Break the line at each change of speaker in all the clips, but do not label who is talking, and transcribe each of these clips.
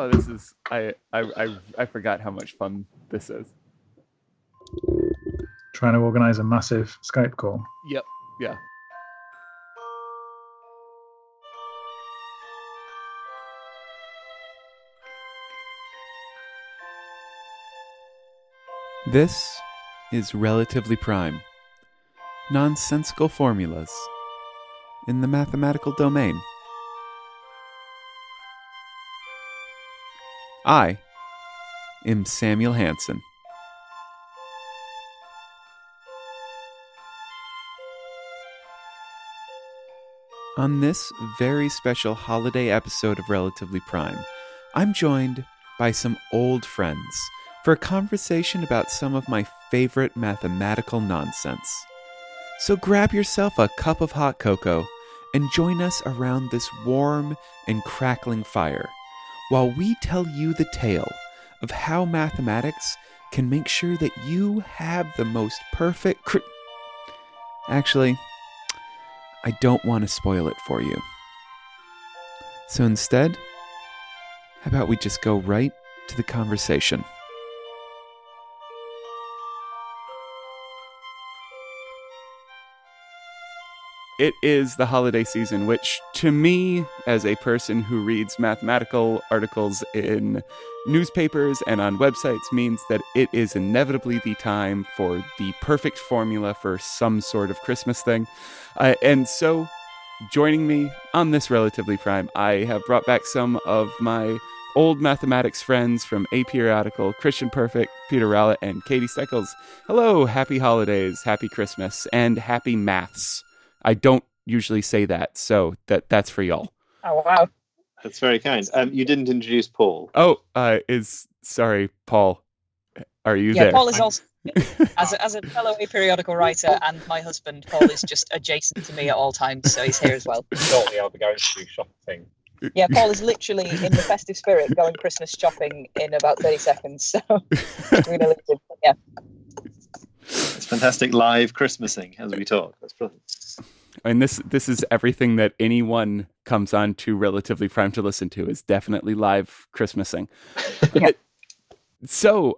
Oh, this is I forgot how much fun this is.
Trying to organize a massive Skype call.
Yep. Yeah. This is Relatively Prime. Nonsensical formulas in the mathematical domain. I am Samuel Hansen. On this very special holiday episode of Relatively Prime, I'm joined by some old friends for a conversation about some of my favorite mathematical nonsense. So grab yourself a cup of hot cocoa and join us around this warm and crackling fire while we tell you the tale of how mathematics can make sure that you have the most perfect Actually, I don't want to spoil it for you. So instead, how about we just go right to the conversation? It is the holiday season, which to me, as a person who reads mathematical articles in newspapers and on websites, means that it is inevitably the time for the perfect formula for some sort of Christmas thing. And so, joining me on this Relatively Prime, I have brought back some of my old mathematics friends from Aperiodical, Christian Perfect, Peter Rowlett, and Katie Steckles. Hello, happy holidays, happy Christmas, and happy maths. I don't usually say that, so that's for y'all.
Oh, wow.
That's very kind. You didn't introduce Paul.
Oh, sorry, Paul. Are you there?
Yeah, Paul is also, as a fellow Aperiodical writer and my husband, Paul is just adjacent to me at all times, so he's here as well.
Shortly I'll be going to do shopping.
Yeah, Paul is literally in the festive spirit going Christmas shopping in about 30 seconds, so yeah.
It's fantastic live Christmasing as we talk. That's brilliant.
And this is everything that anyone comes on to Relatively Prime to listen to is definitely live Christmasing.
Yeah.
So,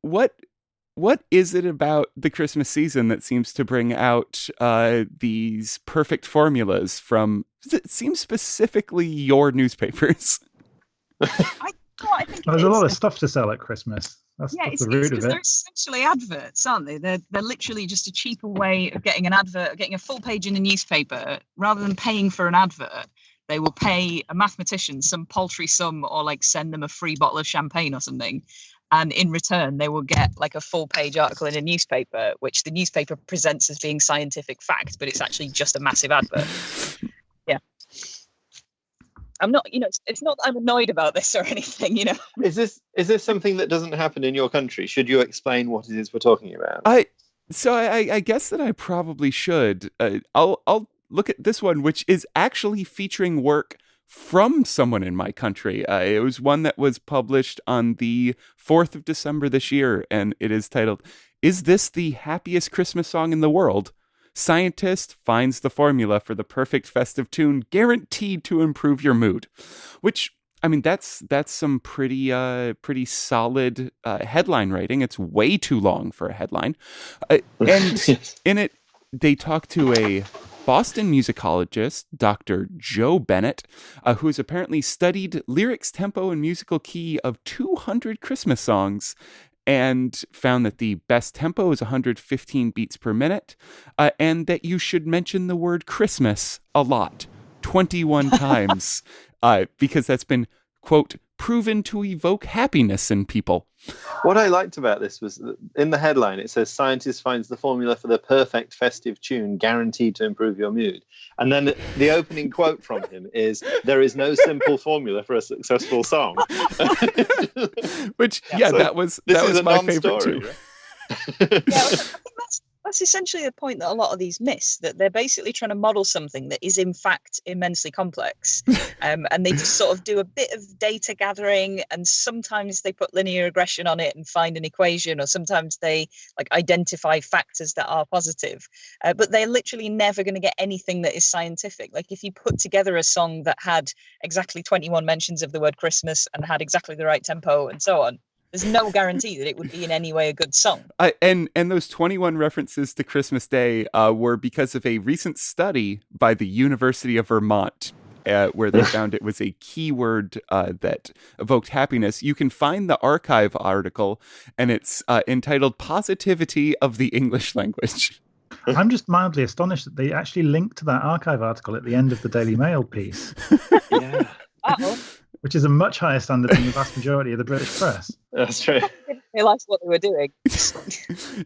what is it about the Christmas season that seems to bring out these perfect formulas from, it seems specifically your newspapers?
I think
There's a lot of stuff to sell at Christmas. That's
it's
the root of
because
it.
they're essentially adverts, aren't they? They're literally just a cheaper way of getting an advert, getting a full page in a newspaper. Rather than paying for an advert, they will pay a mathematician some paltry sum or like send them a free bottle of champagne or something. And in return, they will get like a full page article in a newspaper, which the newspaper presents as being scientific fact, but it's actually just a massive advert. Yeah. I'm not, it's not that I'm annoyed about this or anything,
Is this something that doesn't happen in your country? Should you explain what it is we're talking about?
I guess that I probably should. I'll look at this one, which is actually featuring work from someone in my country. It was one that was published on the 4th of December this year, and it is titled, "Is This the Happiest Christmas Song in the World? Scientist finds the formula for the perfect festive tune guaranteed to improve your mood." Which, I mean, that's some pretty solid headline writing. It's way too long for a headline. And
Yes.
in it, they talk to a Boston musicologist, Dr. Joe Bennett, who has apparently studied lyrics, tempo, and musical key of 200 Christmas songs and found that the best tempo is 115 beats per minute, and that you should mention the word Christmas a lot, 21 times, because that's been, quote, proven to evoke happiness in people.
What I liked about this was that in the headline, it says, "Scientist finds the formula for the perfect festive tune guaranteed to improve your mood." And then the opening quote from him is, "There is no simple formula for a successful song."
Which, yeah,
So
that was
this is a
my favorite
non-story,
too.
right?
Yeah, I think That's essentially the point that a lot of these miss, that they're basically trying to model something that is in fact immensely complex. And they just sort of do a bit of data gathering, and sometimes they put linear regression on it and find an equation, or sometimes they like identify factors that are positive. But they're literally never going to get anything that is scientific. Like if you put together a song that had exactly 21 mentions of the word Christmas and had exactly the right tempo and so on, there's no guarantee that it would be in any way a good song.
And those 21 references to Christmas Day were because of a recent study by the University of Vermont, where they found it was a keyword that evoked happiness. You can find the archive article, and it's entitled "Positivity of the English Language."
I'm just mildly astonished that they actually linked to that archive article at the end of the Daily Mail piece.
Yeah.
Uh-oh.
Which is a much higher standard than the vast majority of the British press.
That's true.
I didn't realise what they were doing.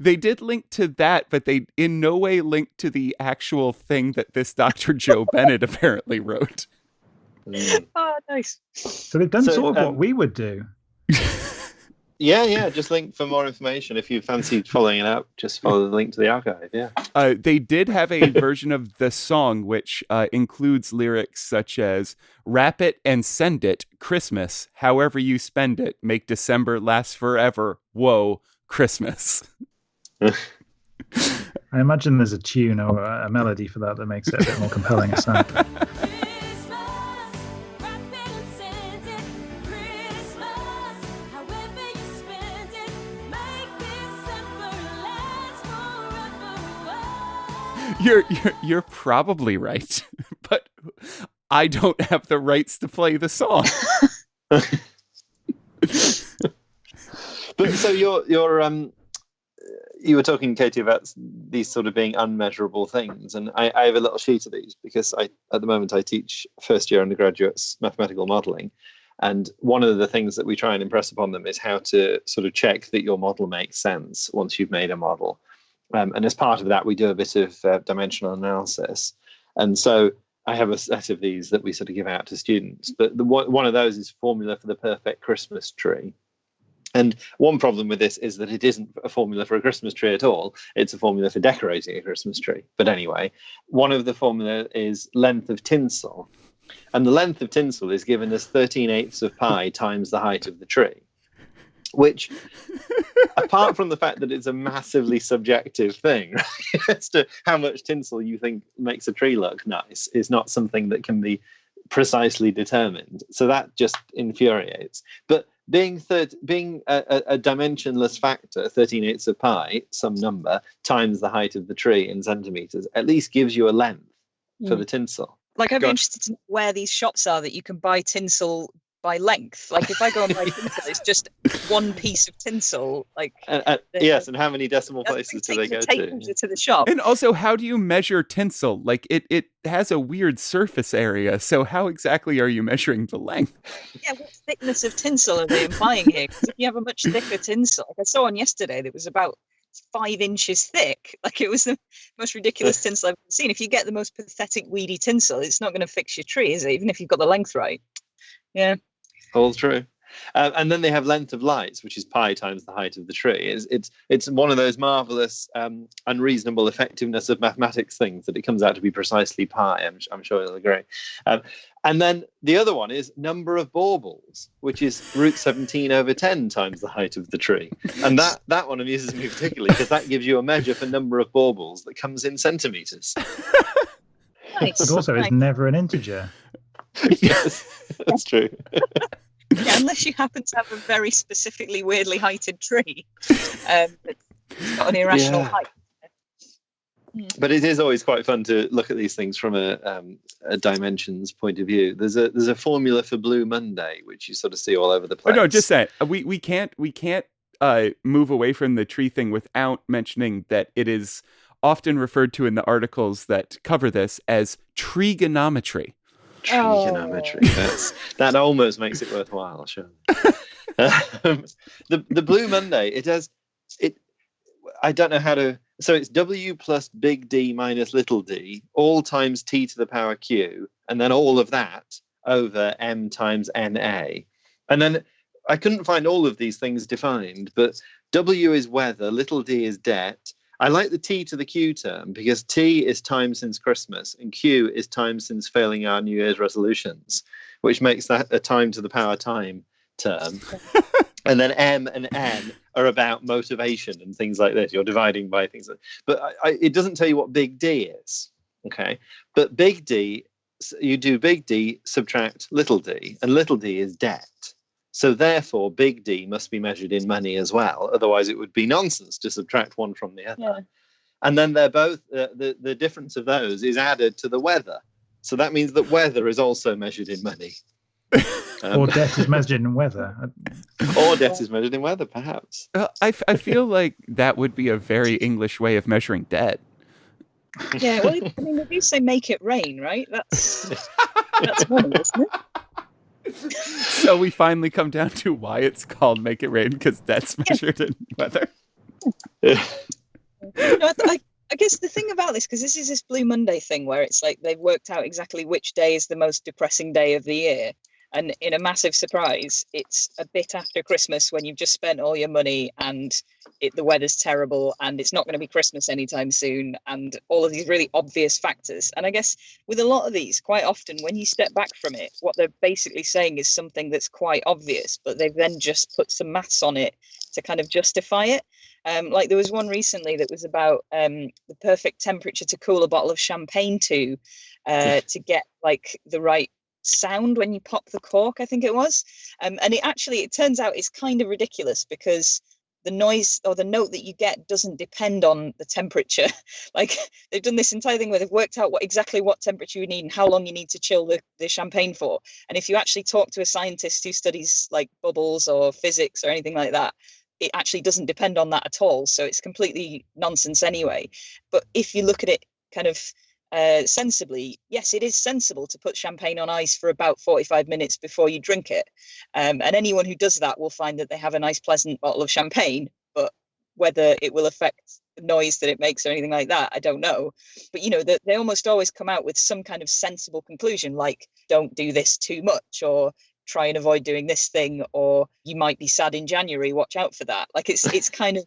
They did link to that, but they in no way linked to the actual thing that this Dr. Joe Bennett apparently wrote.
Oh, nice.
So they've done sort of what we would do.
Yeah. Just link for more information. If you fancied following it up, just follow the link to the archive. Yeah.
They did have a version of the song which includes lyrics such as "Wrap it and send it, Christmas. However you spend it, make December last forever. Whoa, Christmas."
I imagine there's a tune or a melody for that makes it a bit more compelling a sound.
You're probably right, but I don't have the rights to play the song.
But so you were talking, Katie, about these sort of being unmeasurable things, and I have a little sheet of these because at the moment I teach first year undergraduates mathematical modelling, and one of the things that we try and impress upon them is how to sort of check that your model makes sense once you've made a model. And as part of that, we do a bit of dimensional analysis. And so I have a set of these that we sort of give out to students. But one of those is Formula for the Perfect Christmas Tree. And one problem with this is that it isn't a formula for a Christmas tree at all. It's a formula for decorating a Christmas tree. But anyway, one of the formula is length of tinsel. And the length of tinsel is given as 13/8 of pi times the height of the tree. Which, apart from the fact that it's a massively subjective thing, right, as to how much tinsel you think makes a tree look nice, is not something that can be precisely determined. So that just infuriates. But being a dimensionless factor, 13/8 of pi, some number, times the height of the tree in centimeters, at least gives you a length for the tinsel.
Like, I'd be interested to know where these shops are that you can buy tinsel by length. Like, if I go and buy tinsel, it's just one piece of tinsel. Like,
yes, and how many decimal places do they go
to the shop?
And also, how do you measure tinsel? Like, it has a weird surface area, so how exactly are you measuring the length?
Yeah, what thickness of tinsel are they implying here? Because if you have a much thicker tinsel, like I saw one yesterday that was about 5 inches thick. Like, it was the most ridiculous tinsel I've ever seen. If you get the most pathetic weedy tinsel, it's not going to fix your tree, is it? Even if you've got the length right. Yeah.
All true. And then they have length of lights, which is pi times the height of the tree. It's one of those marvelous unreasonable effectiveness of mathematics things that it comes out to be precisely pi. I'm sure you'll agree. And then the other one is number of baubles, which is root 17/10 times the height of the tree. And that one amuses me particularly because that gives you a measure for number of baubles that comes in centimeters.
Nice. But also is never an integer.
Yes, that's true.
Yeah, unless you happen to have a very specifically weirdly heighted tree that's got an irrational height.
But it is always quite fun to look at these things from a dimensions point of view. There's a formula for Blue Monday, which you sort of see all over the place.
Oh no, just that we can't move away from the tree thing without mentioning that it is often referred to in the articles that cover this as trigonometry.
Trigonometry. That almost makes it worthwhile, sure. The Blue Monday, I don't know how to. So it's W plus big D minus little d, all times t to the power q, and then all of that over m times na. And then I couldn't find all of these things defined, but W is weather, little d is debt, I like the T to the Q term because T is time since Christmas and Q is time since failing our New Year's resolutions, which makes that a time to the power time term. And then M and N are about motivation and things like this. You're dividing by things but it doesn't tell you what big D is. Okay. But big D, you do big D, subtract little d, and little d is debt. So therefore, big D must be measured in money as well. Otherwise, it would be nonsense to subtract one from the other. Yeah. And then they're both, the difference of those is added to the weather. So that means that weather is also measured in money.
Or debt is measured in weather.
Or debt is measured in weather, perhaps.
I feel like that would be a very English way of measuring debt.
Yeah, well, I mean, they do say make it rain, right? That's money, isn't it?
So we finally come down to why it's called make it rain, because that's measured in weather.
I guess the thing about this, because this is this Blue Monday thing where it's like they've worked out exactly which day is the most depressing day of the year. And in a massive surprise, it's a bit after Christmas when you've just spent all your money and the weather's terrible and it's not going to be Christmas anytime soon and all of these really obvious factors. And I guess with a lot of these, quite often when you step back from it, what they're basically saying is something that's quite obvious, but they've then just put some maths on it to kind of justify it. Like there was one recently that was about the perfect temperature to cool a bottle of champagne to get like the right sound when you pop the cork, I think it was. And it turns out it's kind of ridiculous because the noise or the note that you get doesn't depend on the temperature. Like they've done this entire thing where they've worked out exactly what temperature you need and how long you need to chill the champagne for. And if you actually talk to a scientist who studies like bubbles or physics or anything like that, it actually doesn't depend on that at all. So it's completely nonsense anyway. But if you look at it kind of sensibly, yes, it is sensible to put champagne on ice for about 45 minutes before you drink it. And anyone who does that will find that they have a nice, pleasant bottle of champagne. But whether it will affect the noise that it makes or anything like that, I don't know. But, you know, they almost always come out with some kind of sensible conclusion, like don't do this too much or try and avoid doing this thing, or you might be sad in January, watch out for that. Like it's kind of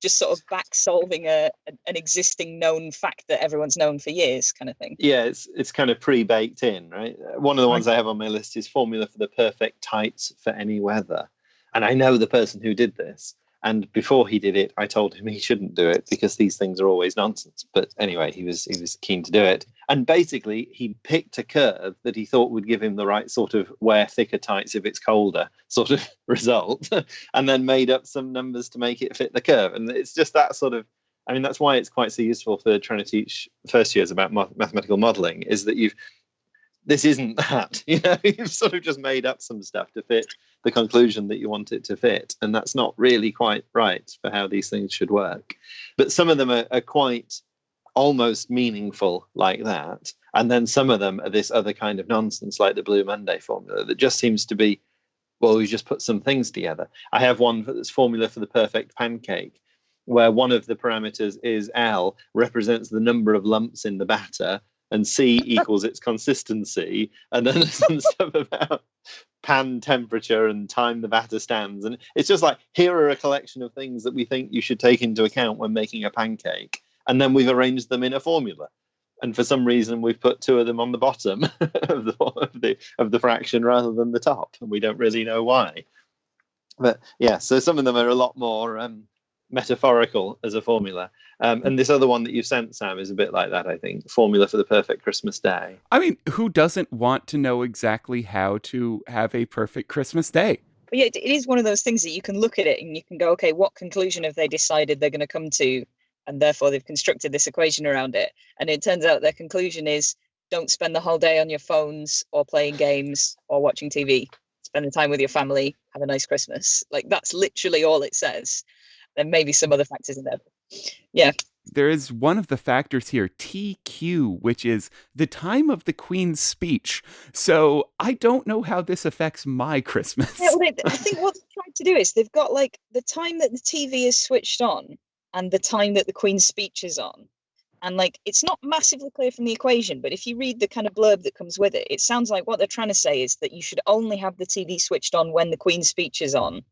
just sort of back solving an existing known fact that everyone's known for years kind of thing.
Yeah, it's kind of pre-baked in, right? One of the ones I have on my list is Formula for the Perfect Tights for Any Weather. And I know the person who did this. And before he did it, I told him he shouldn't do it because these things are always nonsense. But anyway, he was keen to do it. And basically, he picked a curve that he thought would give him the right sort of wear thicker tights if it's colder sort of result, and then made up some numbers to make it fit the curve. And it's just that sort of, I mean, that's why it's quite so useful for trying to teach first years about mathematical modelling, is that this isn't that, you know, you've sort of just made up some stuff to fit the conclusion that you want it to fit. And that's not really quite right for how these things should work. But some of them are quite almost meaningful like that. And then some of them are this other kind of nonsense, like the Blue Monday formula, that just seems to be, well, we just put some things together. I have one that's Formula for the Perfect Pancake, where one of the parameters is L represents the number of lumps in the batter, and C equals its consistency, and then there's some stuff about pan temperature and time the batter stands. And it's just like, here are a collection of things that we think you should take into account when making a pancake, and then we've arranged them in a formula. And for some reason, we've put two of them on the bottom of the fraction rather than the top, and we don't really know why. But yeah, so some of them are a lot more metaphorical as a formula. And this other one that you sent, Sam, is a bit like that, I think. Formula for the Perfect Christmas Day.
I mean, who doesn't want to know exactly how to have a perfect Christmas day?
But yeah, it is one of those things that you can look at it and you can go, okay, what conclusion have they decided they're going to come to? And therefore they've constructed this equation around it. And it turns out their conclusion is don't spend the whole day on your phones or playing games or watching TV. Spend the time with your family. Have a nice Christmas. Like, that's literally all it says. There may be some other factors in there. Yeah.
There is one of the factors here, TQ, which is the time of the Queen's speech. So I don't know how this affects my Christmas.
Yeah, well, I think what they've tried to do is they've got like the time that the TV is switched on and the time that the Queen's speech is on. And like, it's not massively clear from the equation, but if you read the kind of blurb that comes with it, it sounds like what they're trying to say is that you should only have the TV switched on when the Queen's speech is on.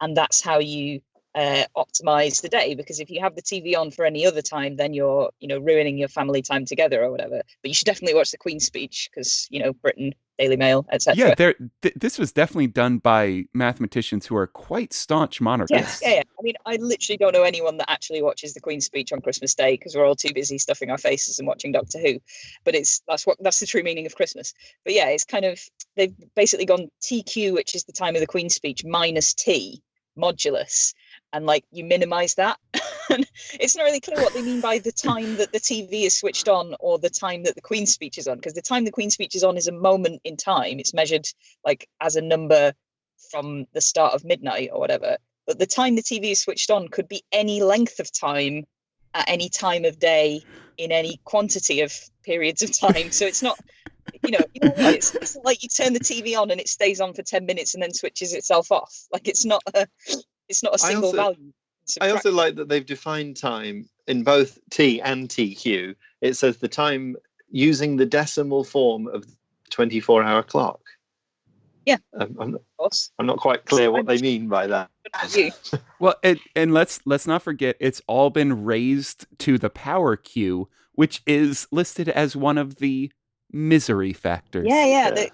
And that's how you optimize the day, because if you have the TV on for any other time, then you're, ruining your family time together or whatever. But you should definitely watch the Queen's speech because, Britain, Daily Mail, etc.
Yeah, this was definitely done by mathematicians who are quite staunch monarchists.
Yeah. I mean, I literally don't know anyone that actually watches the Queen's speech on Christmas Day because we're all too busy stuffing our faces and watching Doctor Who. But that's the true meaning of Christmas. But yeah, it's kind of, they've basically gone TQ, which is the time of the Queen's speech, minus T modulus, and like you minimize that. And it's not really clear what they mean by the time that the TV is switched on or the time that the Queen's speech is on, because the time the Queen's speech is on is a moment in time. It's measured like as a number from the start of midnight or whatever. But the time the TV is switched on could be any length of time at any time of day in any quantity of periods of time. So it's not, what I mean? It's not like you turn the TV on and it stays on for 10 minutes and then switches itself off. Like it's not a single value.
I also like that they've defined time in both T and TQ. It says the time using the decimal form of the 24-hour clock.
Yeah,
I'm not quite clear what they mean by that.
Well, and let's not forget, it's all been raised to the power Q, which is listed as one of the misery factors.
Yeah.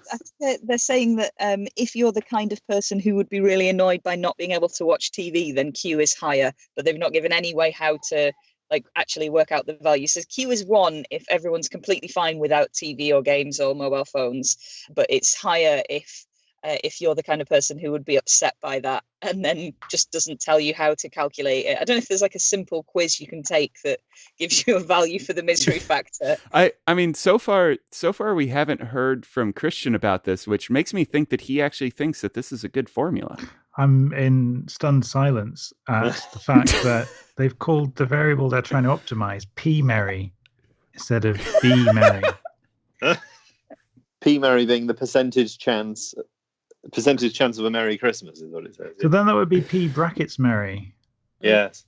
They're saying that if you're the kind of person who would be really annoyed by not being able to watch TV, then Q is higher, but they've not given any way how to like actually work out the value. So Q is 1 if everyone's completely fine without TV or games or mobile phones, but it's higher if you're the kind of person who would be upset by that and then just doesn't tell you how to calculate it. I don't know if there's like a simple quiz you can take that gives you a value for the misery factor.
I mean, so far we haven't heard from Christian about this, which makes me think that he actually thinks that this is a good formula.
I'm in stunned silence at the fact that they've called the variable they're trying to optimize P Merry instead of B Merry.
P Merry being the percentage chance of a Merry Christmas is what it says.
So then that would be P brackets Merry.
Yes.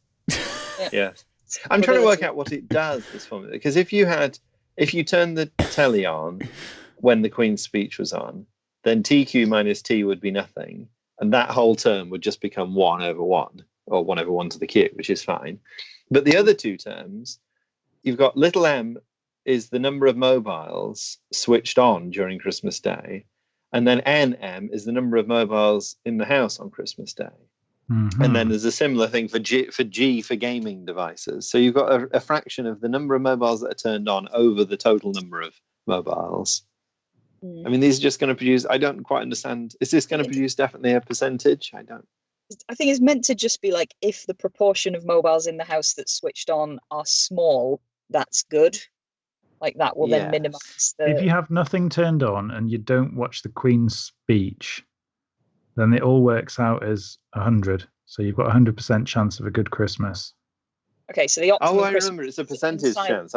Yes. I'm trying to work out what it does, this formula, because if you turn the telly on when the Queen's speech was on, then TQ minus T would be nothing, and that whole term would just become 1 over 1, or 1 over 1 to the Q, which is fine. But the other two terms, you've got little m is the number of mobiles switched on during Christmas Day, and then NM is the number of mobiles in the house on Christmas Day. Mm-hmm. And then there's a similar thing for G for gaming devices. So you've got a fraction of the number of mobiles that are turned on over the total number of mobiles. I mean, these are just going to produce, I don't quite understand. Is this going to produce definitely a percentage? I
think it's meant to just be like, if the proportion of mobiles in the house that's switched on are small, that's good. Like that will then minimize the...
If you have nothing turned on and you don't watch the Queen's speech, then it all works out as 100. So you've got 100% chance of a good Christmas.
Okay, so the optimum
I remember it's a percentage chance.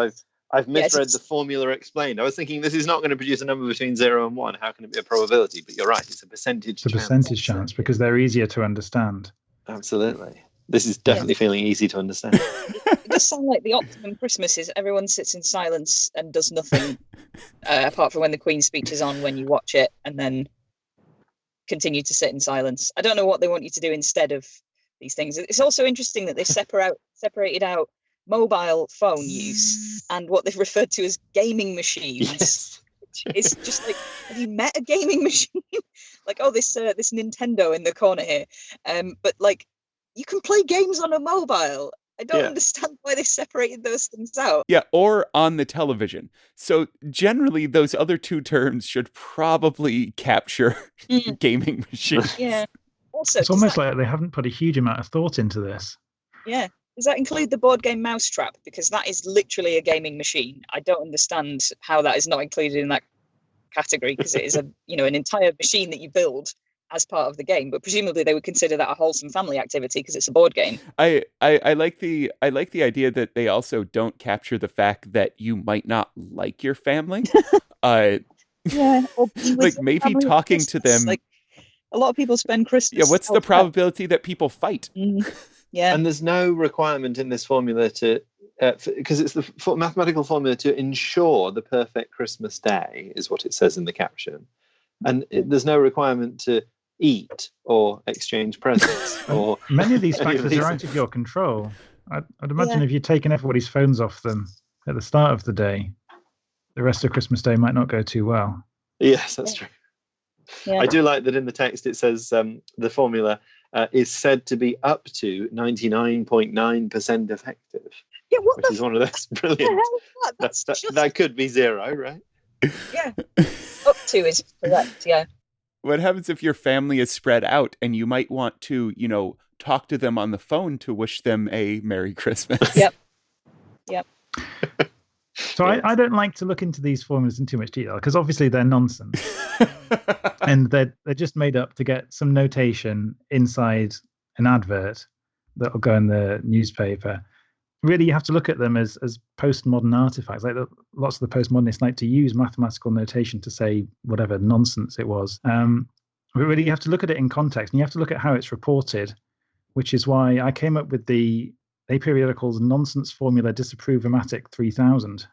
I've misread the formula explained. I was thinking this is not going to produce a number between 0 and 1. How can it be a probability? But you're right, it's a percentage chance.
It's a percentage chance because they're easier to understand.
Absolutely. This is definitely feeling easy to understand.
It does sound like the optimum Christmas is everyone sits in silence and does nothing apart from when the Queen's speech is on when you watch it, and then continue to sit in silence. I don't know what they want you to do instead of these things. It's also interesting that they've separated out mobile phone use and what they've referred to as gaming machines.
Yes.
It's just like, have you met a gaming machine? Like, oh, this Nintendo in the corner here. But like, you can play games on a mobile. I don't understand why they separated those things out.
Yeah, or on the television. So generally, those other two terms should probably capture gaming machines.
Yeah. Also,
it's almost like they haven't put a huge amount of thought into this.
Yeah. Does that include the board game Mousetrap? Because that is literally a gaming machine. I don't understand how that is not included in that category, because it is an entire machine that you build as part of the game, but presumably they would consider that a wholesome family activity because it's a board game.
I like the idea that they also don't capture the fact that you might not like your family.
Yeah, or
like maybe talking to them.
Like a lot of people spend Christmas.
Yeah, what's the probability that people fight?
Yeah,
and there's no requirement in this formula to because it's the mathematical formula to ensure the perfect Christmas day is what it says in the caption, and there's no requirement to eat or exchange presents or
many of these
any
factors
these
are out of your control. I'd imagine
Yeah.
if you'd taken everybody's phones off them at the start of the day, the rest of Christmas Day might not go too well.
Yes, that's true.
Yeah.
I do like that in the text it says the formula is said to be up to 99.9% effective,
Yeah, what
which
the
is one of those
hell
brilliant.
is that? That's just,
That could be zero, right?
yeah. Up to is correct, yeah.
What happens if your family is spread out and you might want to, talk to them on the phone to wish them a Merry Christmas?
Yep.
So I don't like to look into these formulas in too much detail because obviously they're nonsense. And they're just made up to get some notation inside an advert that will go in the newspaper. Really, you have to look at them as postmodern artifacts. Like lots of the postmodernists like to use mathematical notation to say whatever nonsense it was. But really, you have to look at it in context, and you have to look at how it's reported, which is why I came up with the Aperiodical's nonsense formula disapprovomatic 3000.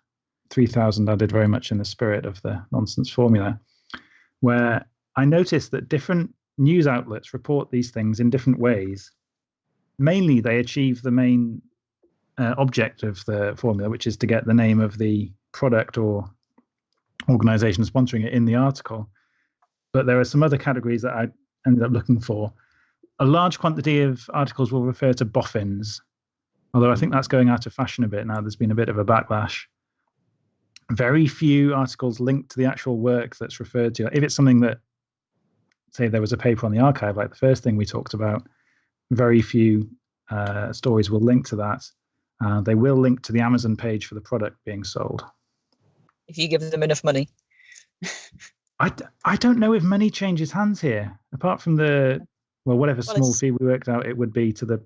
3000 I did very much in the spirit of the nonsense formula, where I noticed that different news outlets report these things in different ways. Mainly, they achieve the main object of the formula, which is to get the name of the product or organization sponsoring it in the article. But there are some other categories that I ended up looking for. A large quantity of articles will refer to boffins, although I think that's going out of fashion a bit now. There's been a bit of a backlash. Very few articles linked to the actual work that's referred to. If it's something that, say, there was a paper on the archive, like the first thing we talked about, very few stories will link to that. They will link to the Amazon page for the product being sold.
If you give them enough money.
I don't know if money changes hands here, apart from whatever small fee we worked out it would be to the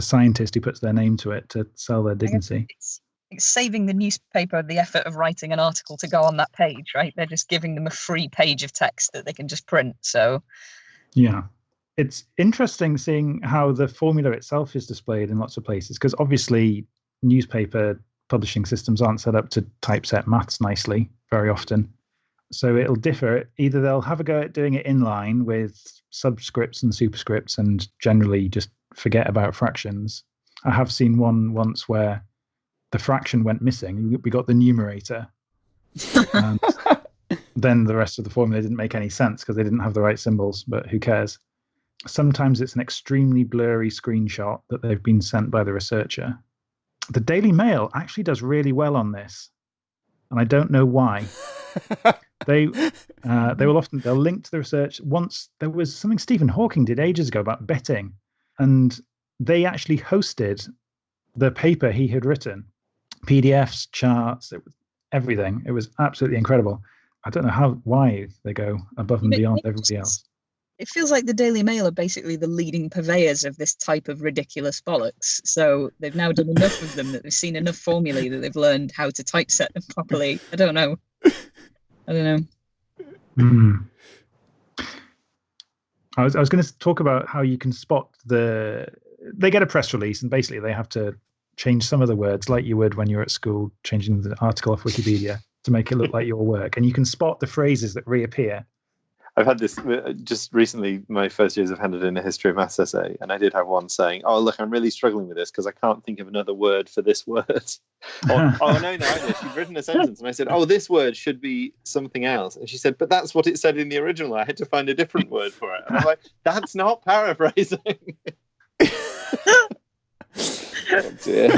scientist who puts their name to it to sell their dignity.
It's saving the newspaper the effort of writing an article to go on that page, right? They're just giving them a free page of text that they can just print. So,
yeah. It's interesting seeing how the formula itself is displayed in lots of places, because obviously newspaper publishing systems aren't set up to typeset maths nicely very often. So it'll differ. Either they'll have a go at doing it in line with subscripts and superscripts and generally just forget about fractions. I have seen one once where the fraction went missing. We got the numerator. And then the rest of the formula didn't make any sense because they didn't have the right symbols, but who cares? Sometimes it's an extremely blurry screenshot that they've been sent by the researcher. The Daily Mail actually does really well on this, and I don't know why. They'll link to the research. Once there was something Stephen Hawking did ages ago about betting, and they actually hosted the paper he had written, PDFs, charts, everything. It was absolutely incredible. I don't know why they go above and beyond everybody else.
It feels like the Daily Mail are basically the leading purveyors of this type of ridiculous bollocks. So they've now done enough of them that they've seen enough formulae that they've learned how to typeset them properly. I don't know.
Mm. I was going to talk about how you can spot they get a press release and basically they have to change some of the words like you would when you're at school, changing the article off Wikipedia to make it look like your work. And you can spot the phrases that reappear.
I've had this just recently. My first years, I've handed in a history of maths essay, and I did have one saying, "Oh, look, I'm really struggling with this because I can't think of another word for this word." Or, "Oh, no, she'd written a sentence," and I said, "Oh, this word should be something else," and she said, "But that's what it said in the original. I had to find a different word for it." And I'm like, "That's not paraphrasing." Oh, dear.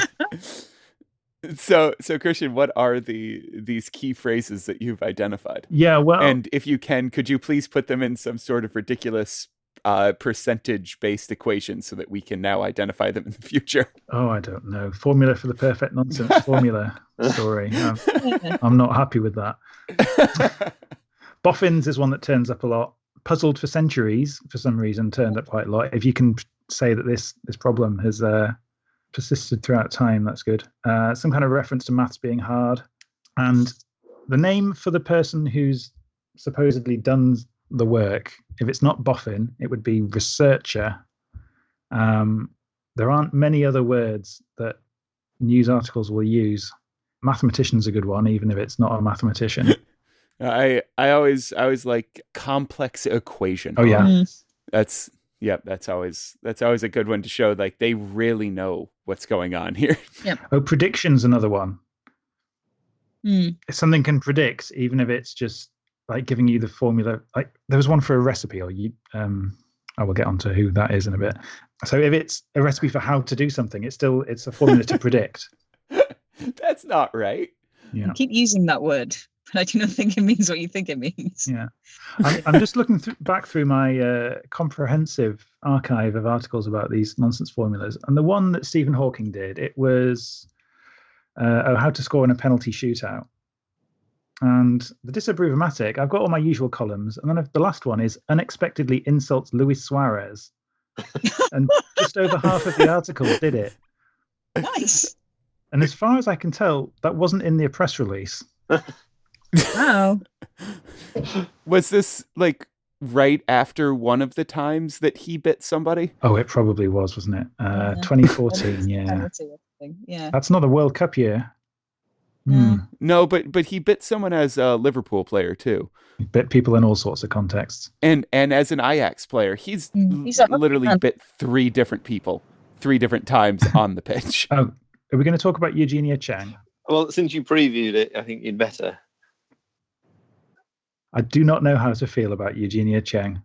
So Christian, what are these key phrases that you've identified?
Yeah, well,
and if you can, could you please put them in some sort of ridiculous percentage-based equation so that we can now identify them in the future?
Oh, I don't know. Formula for the perfect nonsense formula story. I'm not happy with that. Boffins is one that turns up a lot. Puzzled for centuries, for some reason, turned up quite a lot. If you can say that this problem has persisted throughout time, that's good. Some kind of reference to maths being hard. And the name for the person who's supposedly done the work, if it's not boffin, it would be researcher. There aren't many other words that news articles will use. Mathematician's a good one, even if it's not a mathematician.
I always like complex equation.
Oh yeah.
That's always a good one to show like they really know what's going on here.
Oh, prediction's another one. If something can predict, even if it's just like giving you the formula, like there was one for a recipe, or I will get onto who that is in a bit. So if it's a recipe for how to do something, it's a formula to predict.
That's not right.
Yeah.
You keep using that word, but I do not think it means what you think it means.
Yeah. I'm just looking back through my comprehensive archive of articles about these nonsense formulas, and the one that Stephen Hawking did, it was how to score in a penalty shootout. And the Disabreuvomatic, I've got all my usual columns, and then the last one is unexpectedly insults Luis Suarez. And just over half of the article did it.
Nice.
And as far as I can tell, that wasn't in the press release.
Wow.
Was this like right after one of the times that he bit somebody?
Oh, it probably was, wasn't it? 2014, yeah.
Yeah.
That's not the World Cup year.
No, but he bit someone as a Liverpool player too.
He bit people in all sorts of contexts.
And as an Ajax player, he's literally bit 3 different people 3 different times on the pitch.
Oh, are we going to talk about Eugenia Cheng?
Well, since you previewed it, I think you'd better.
I do not know how to feel about Eugenia Cheng.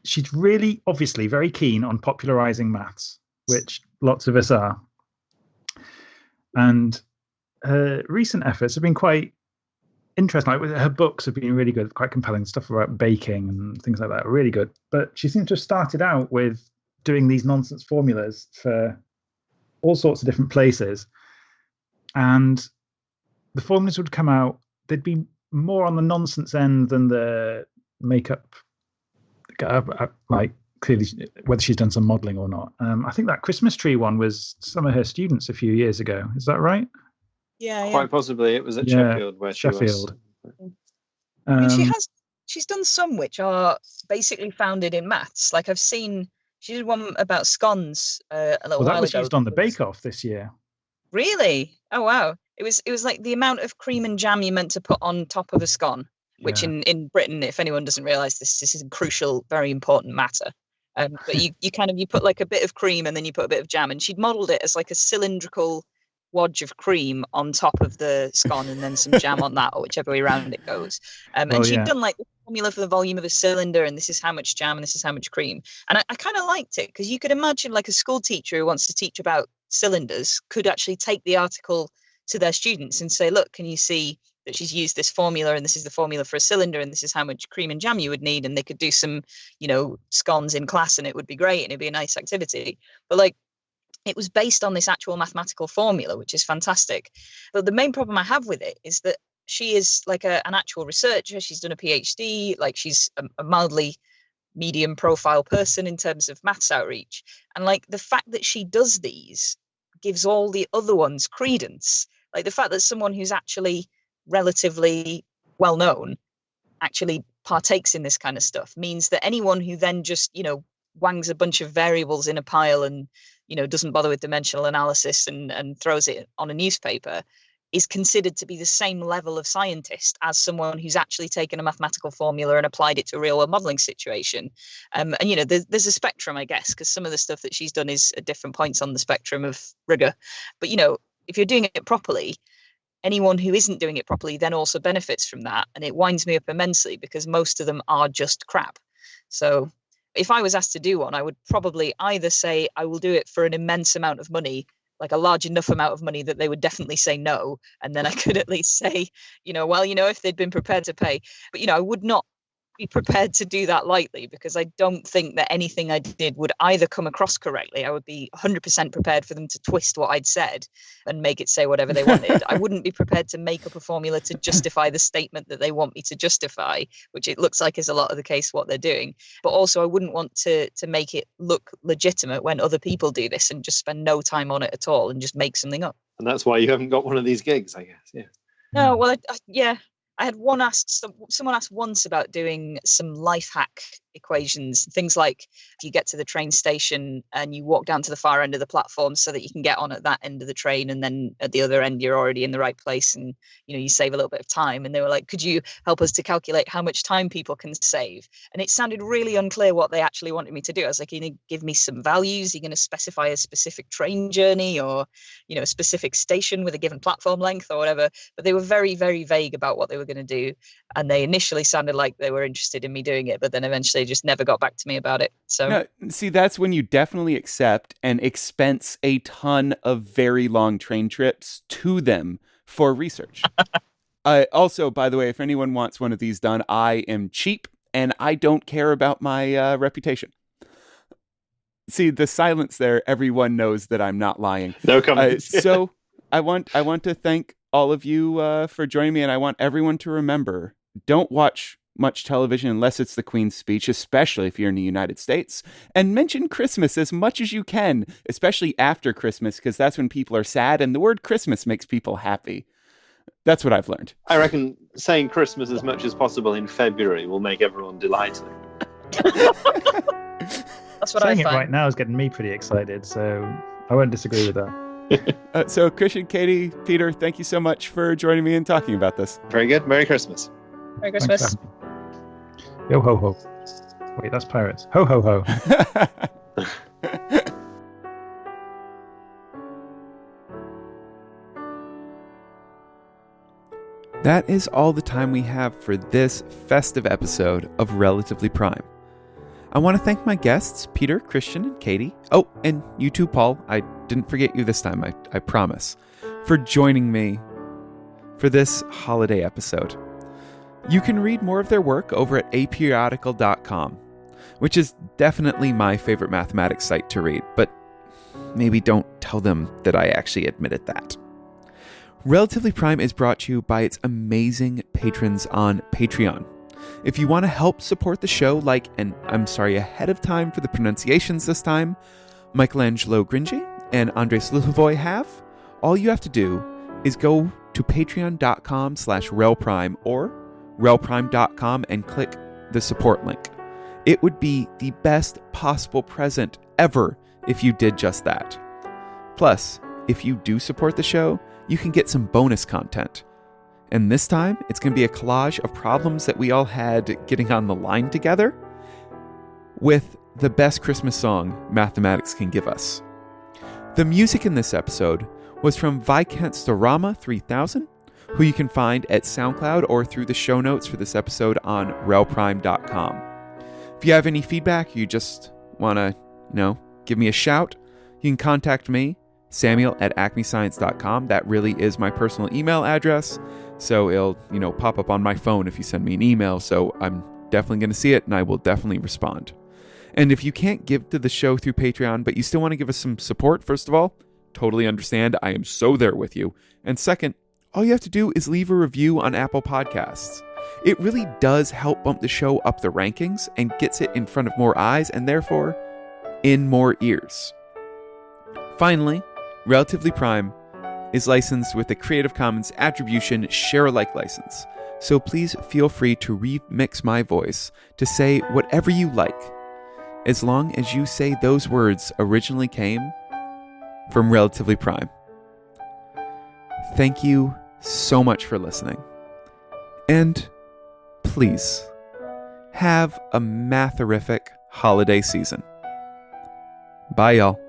She's really, obviously, very keen on popularizing maths, which lots of us are. And her recent efforts have been quite interesting. Like, her books have been really good, quite compelling stuff about baking and things like that. Really good. But she seems to have started out with doing these nonsense formulas for all sorts of different places. And the formulas would come out, they'd be more on the nonsense end than the makeup, like clearly whether she's done some modeling or not. I think that Christmas tree one was some of her students a few years ago. Is that right?
Yeah.
Quite possibly. It was at Sheffield where she was.
I mean, she's done some which are basically founded in maths. Like she did one about scones a little while ago.
Well, that was used on the Bake Off this year.
Really? Oh wow! It was like the amount of cream and jam you meant to put on top of a scone, which in Britain, if anyone doesn't realise this is a crucial, very important matter. But you put like a bit of cream and then you put a bit of jam, and she'd modelled it as like a cylindrical wodge of cream on top of the scone and then some jam on that, or whichever way around it goes. And she'd done like the formula for the volume of a cylinder, and this is how much jam and this is how much cream. And I kind of liked it because you could imagine like a school teacher who wants to teach about cylinders could actually take the article to their students and say, look, can you see that she's used this formula, and this is the formula for a cylinder, and this is how much cream and jam you would need, and they could do some, scones in class, and it would be great, and it'd be a nice activity. But like, it was based on this actual mathematical formula, which is fantastic. But the main problem I have with it is that she is like an actual researcher. She's done a PhD, like she's a mildly medium profile person in terms of maths outreach. And like the fact that she does these gives all the other ones credence. Like the fact that someone who's actually relatively well known actually partakes in this kind of stuff means that anyone who then just, wangs a bunch of variables in a pile and, doesn't bother with dimensional analysis and throws it on a newspaper is considered to be the same level of scientist as someone who's actually taken a mathematical formula and applied it to a real world modeling situation. And, there's a spectrum, I guess, because some of the stuff that she's done is at different points on the spectrum of rigor. But, if you're doing it properly, anyone who isn't doing it properly then also benefits from that. And it winds me up immensely because most of them are just crap. So if I was asked to do one, I would probably either say I will do it for an immense amount of money, like a large enough amount of money that they would definitely say no. And then I could at least say, if they'd been prepared to pay. But, I would not be prepared to do that lightly because I don't think that anything I did would either come across correctly. I would be 100% prepared for them to twist what I'd said and make it say whatever they wanted. I wouldn't be prepared to make up a formula to justify the statement that they want me to justify, which it looks like is a lot of the case what they're doing. But also I wouldn't want to make it look legitimate when other people do this and just spend no time on it at all and just make something up.
And that's why you haven't got one of these gigs, I guess. Yeah.
No, well, I had someone asked once about doing some life hack equations, things like you get to the train station and you walk down to the far end of the platform so that you can get on at that end of the train, and then at the other end you're already in the right place, and you save a little bit of time. And they were like, could you help us to calculate how much time people can save? And it sounded really unclear what they actually wanted me to do. I was like, you give me some values, you're going to specify a specific train journey, or a specific station with a given platform length or whatever. But they were very, very vague about what they were going to do, and they initially sounded like they were interested in me doing it, but then eventually just never got back to me about it. So
no, see, that's when you definitely accept and expense a ton of very long train trips to them for research. Also, by the way, if anyone wants one of these done, I am cheap and I don't care about my reputation. See, the silence there, everyone knows that I'm not lying.
No comments.
So I want to thank all of you for joining me, and I want everyone to remember, don't watch much television unless it's the Queen's speech, especially if you're in the United States, and mention Christmas as much as you can, especially after Christmas, because that's when people are sad, and the word Christmas makes people happy. That's what I've learned.
I reckon saying Christmas as much as possible in February will make everyone delighted.
That's what
Saying
I
it
find.
right now is getting me pretty excited, so I won't disagree with that.
So Christian, Katie, Peter, thank you so much for joining me and talking about this.
Very good. Merry Christmas.
Merry
Thanks,
Christmas.
Andy. Yo ho ho. Wait, that's pirates. Ho ho ho.
That is all the time we have for this festive episode of Relatively Prime. I want to thank my guests, Peter, Christian, and Katie. Oh, and you too, Paul. I didn't forget you this time, I promise, for joining me for this holiday episode. You can read more of their work over at aperiodical.com, which is definitely my favorite mathematics site to read, but maybe don't tell them that I actually admitted that. Relatively Prime is brought to you by its amazing patrons on Patreon. If you want to help support the show, and I'm sorry ahead of time for the pronunciations this time, Michelangelo Gringi and Andres Luhovoy have, all you have to do is go to patreon.com/relprime or relprime.com and click the support link. It would be the best possible present ever if you did just that. Plus, if you do support the show, you can get some bonus content. And this time, it's going to be a collage of problems that we all had getting on the line together with the best Christmas song mathematics can give us. The music in this episode was from Viscount Storama 3000, who you can find at SoundCloud or through the show notes for this episode on relprime.com. If you have any feedback, you just want to, give me a shout, you can contact me, Samuel at acmescience.com. That really is my personal email address. So it'll, pop up on my phone if you send me an email. So I'm definitely going to see it and I will definitely respond. And if you can't give to the show through Patreon, but you still want to give us some support, first of all, totally understand. I am so there with you. And second, all you have to do is leave a review on Apple Podcasts. It really does help bump the show up the rankings and gets it in front of more eyes and therefore in more ears. Finally, Relatively Prime is licensed with a Creative Commons Attribution Share-alike license, so please feel free to remix my voice to say whatever you like, as long as you say those words originally came from Relatively Prime. Thank you so much for listening, and please have a matherific holiday season. Bye, y'all.